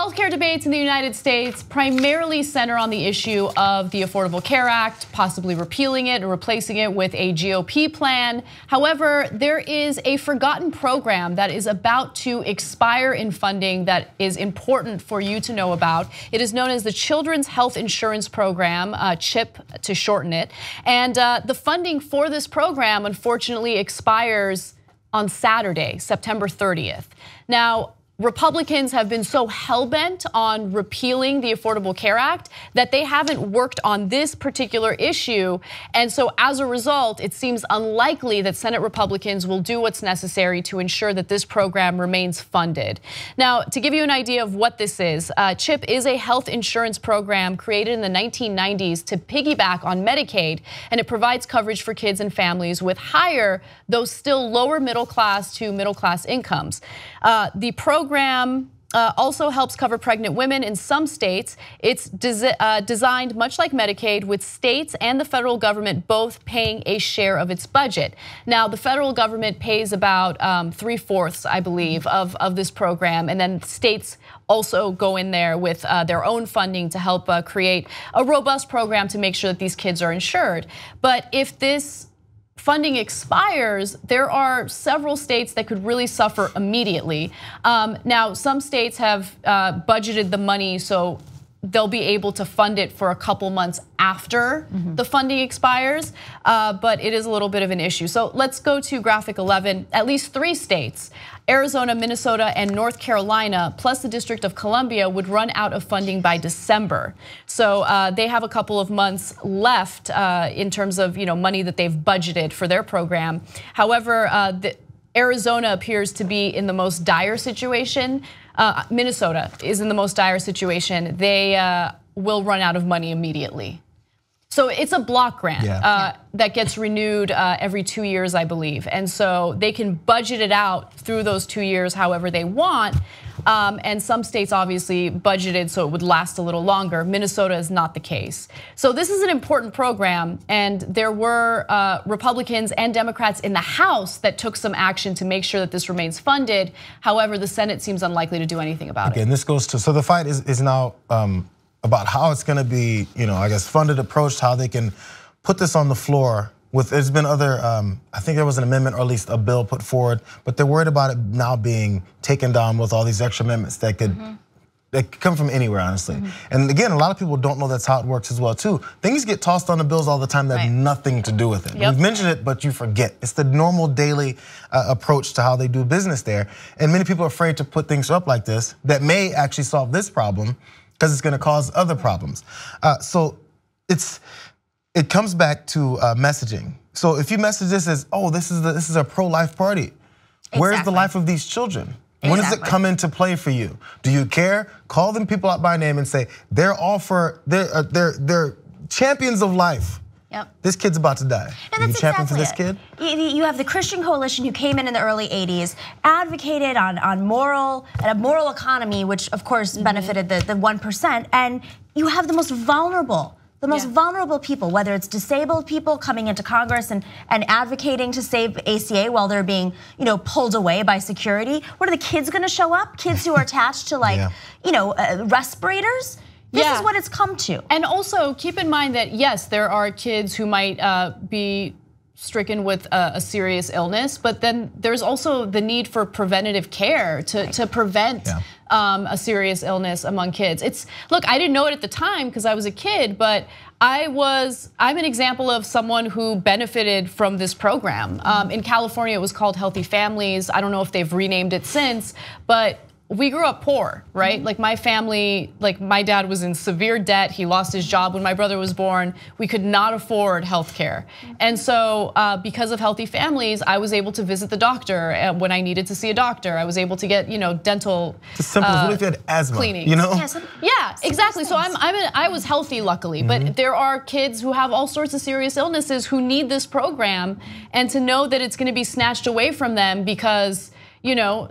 Healthcare debates in the United States primarily center on the issue of the Affordable Care Act, possibly repealing it or replacing it with a GOP plan. However, there is a forgotten program that is about to expire in funding that is important for you to know about. It is known as the Children's Health Insurance Program, CHIP to shorten it. And the funding for this program, unfortunately, expires on Saturday, September 30th. Now, Republicans have been so hell-bent on repealing the Affordable Care Act that they haven't worked on this particular issue. And so as a result, it seems unlikely that Senate Republicans will do what's necessary to ensure that this program remains funded. Now, to give you an idea of what this is, CHIP is a health insurance program created in the 1990s to piggyback on Medicaid, and it provides coverage for kids and families with higher, though still lower middle class to middle class incomes. The program also helps cover pregnant women in some states. It's designed much like Medicaid, with states and the federal government both paying a share of its budget. Now, the federal government pays about 3/4, I believe, of this program, and then states also go in there with their own funding to help create a robust program to make sure that these kids are insured. But if this funding expires, there are several states that could really suffer immediately. Now, some states have budgeted the money so they'll be able to fund it for a couple months after the funding expires, but it is a little bit of an issue. So let's go to graphic 11. At least 3 states, Arizona, Minnesota, and North Carolina, plus the District of Columbia, would run out of funding by December. So they have a couple of months left in terms of money that they've budgeted for their program. However, Arizona appears to be in the most dire situation. Minnesota is in the most dire situation. They will run out of money immediately. So it's a block grant that gets renewed every 2 years, I believe. And so they can budget it out through those 2 years however they want. And some states obviously budgeted so it would last a little longer. Minnesota is not the case. So this is an important program, and there were Republicans and Democrats in the House that took some action to make sure that this remains funded. However, the Senate seems unlikely to do anything about it. And this goes to, so the fight is now about how it's gonna be, I guess, funded, approached, how they can put this on the floor. There's been other, I think there was an amendment or at least a bill put forward, but they're worried about it now being taken down with all these extra amendments that could come from anywhere, honestly. And again, a lot of people don't know that's how it works as well too. Things get tossed on the bills all the time that have nothing to do with it. We've mentioned it, but you forget. It's the normal daily approach to how they do business there. And many people are afraid to put things up like this that may actually solve this problem because it's gonna cause other problems. So it comes back to messaging. So if you message this as, oh, this is a pro-life party, where's the life of these children? When does it come into play for you? Do you care? Call them people out by name and say they're champions of life. This kid's about to die. And that's champion for this kid? You have the Christian Coalition who came in the early 80s, advocated on a moral economy, which of course benefited the 1%, and you have the most vulnerable people, whether it's disabled people coming into Congress and advocating to save ACA while they're being pulled away by security. What are the kids gonna show up? Kids who are attached to respirators? This is what it's come to. And also keep in mind that yes, there are kids who might be stricken with a serious illness, but then there's also the need for preventative care to prevent a serious illness among kids. Look, I didn't know it at the time because I was a kid, but I'm an example of someone who benefited from this program. In California, it was called Healthy Families. I don't know if they've renamed it since, but we grew up poor, right? Like my family, like my dad was in severe debt. He lost his job when my brother was born. We could not afford health care. And so because of Healthy Families, I was able to visit the doctor when I needed to see a doctor. I was able to get dental It's simple. What if you had asthma? Cleanings. Yeah, exactly. So I was healthy, luckily, but there are kids who have all sorts of serious illnesses who need this program, and to know that it's gonna be snatched away from them because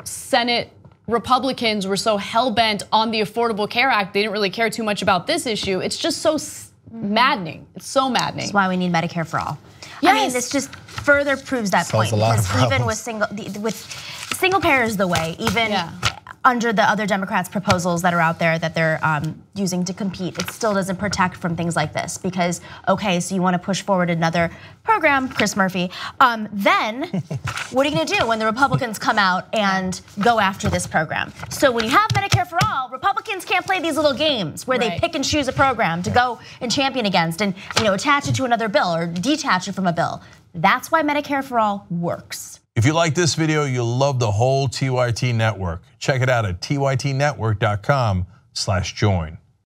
Senate Republicans were so hell-bent on the Affordable Care Act, they didn't really care too much about this issue. It's just so maddening. It's so maddening. That's why we need Medicare for all. Yes. I mean, this just further proves that point, because even with single payer is the way, even under the other Democrats' proposals that are out there that they're using to compete, it still doesn't protect from things like this because, okay, so you want to push forward another program, Chris Murphy, then what are you going to do when the Republicans come out and go after this program? So when you have Medicare for all, Republicans can't play these little games where they pick and choose a program to go and champion against and attach it to another bill or detach it from a bill. That's why Medicare for all works. If you like this video, you'll love the whole TYT network. Check it out at tytnetwork.com/join.